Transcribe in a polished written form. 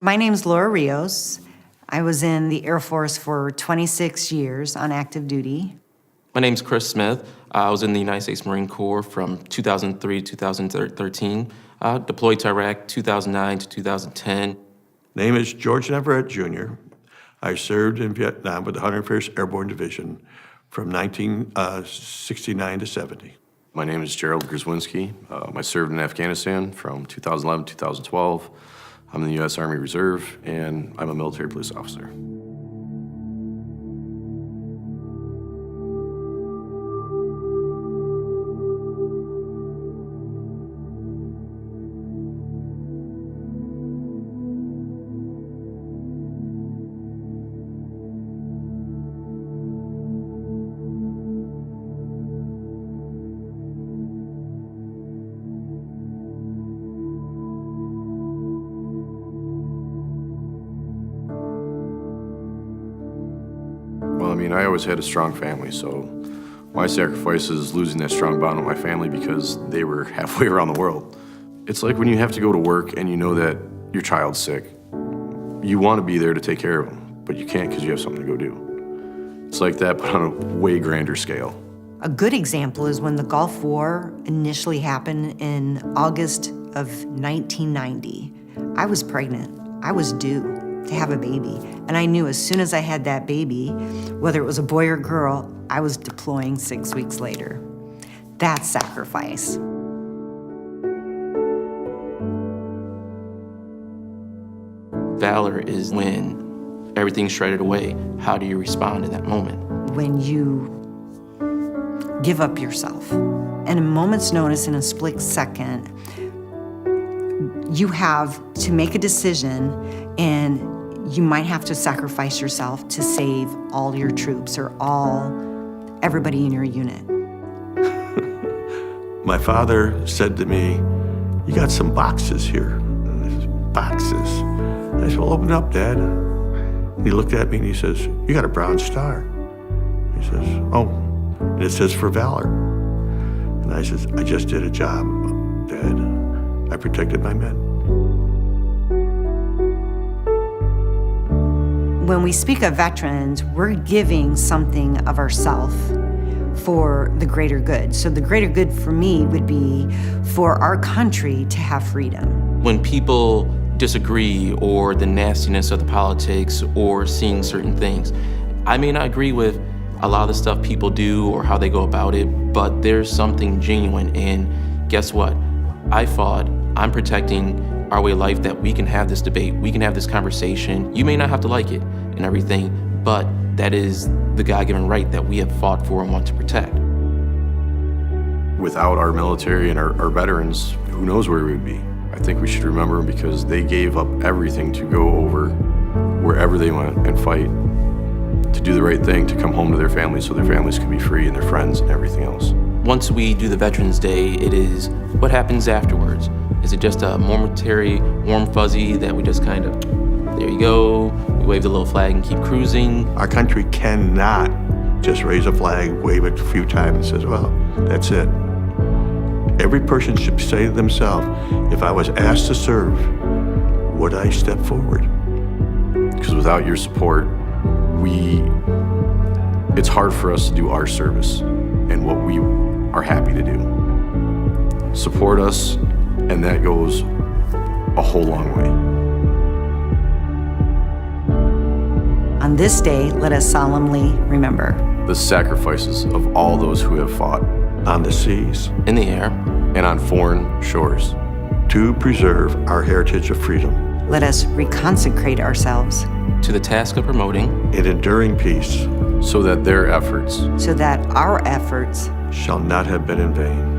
My name's Laura Rios. I was in the Air Force for 26 years on active duty. My name's Chris Smith. I was in the United States Marine Corps from 2003 to 2013, deployed to Iraq 2009 to 2010. Name is George Navarrete Jr. I served in Vietnam with the 101st Airborne Division from 1969 to 70. My name is Gerald Grzwinski. I served in Afghanistan from 2011 to 2012. I'm in the U.S. Army Reserve, and I'm a military police officer. Well, I mean, I always had a strong family, so my sacrifice is losing that strong bond with my family because they were halfway around the world. It's like when you have to go to work and you know that your child's sick. You want to be there to take care of them, but you can't because you have something to go do. It's like that, but on a way grander scale. A good example is when the Gulf War initially happened in August of 1990. I was pregnant. I was due to have a baby. And I knew as soon as I had that baby, whether it was a boy or girl, I was deploying 6 weeks later. That's sacrifice. Valor is when everything's shredded away. How do you respond in that moment? When you give up yourself, and a moment's notice, in a split second, you have to make a decision, and you might have to sacrifice yourself to save all your troops or everybody in your unit. My father said to me, "You got some boxes here." Boxes. I said, "Well, open up, Dad." He looked at me and he says, "You got a brown star." He says, "Oh," and it says for valor. And I says, "I just did a job, Dad. I protected my men." When we speak of veterans, we're giving something of ourselves for the greater good. So the greater good for me would be for our country to have freedom. When people disagree or the nastiness of the politics or seeing certain things, I may not agree with a lot of the stuff people do or how they go about it, but there's something genuine. And guess what? I'm protecting our way of life, that we can have this debate, we can have this conversation. You may not have to like it and everything, but that is the God-given right that we have fought for and want to protect. Without our military and our veterans, who knows where we would be? I think we should remember them because they gave up everything to go over wherever they went and fight, to do the right thing, to come home to their families so their families can be free and their friends and everything else. Once we do the Veterans Day, it is what happens afterwards. Is it just a momentary warm fuzzy that we just kind of, there you go, we wave the little flag and keep cruising? Our country cannot just raise a flag, wave it a few times and says, "Well, that's it." Every person should say to themselves, if I was asked to serve, would I step forward? Because without your support, it's hard for us to do our service and what we are happy to do. Support us, and that goes a whole long way. On this day, let us solemnly remember The sacrifices of all those who have fought On the seas, In the air, and on foreign shores. to preserve our heritage of freedom let us reconsecrate ourselves to the task of promoting and enduring peace so that their efforts so that our efforts shall not have been in vain.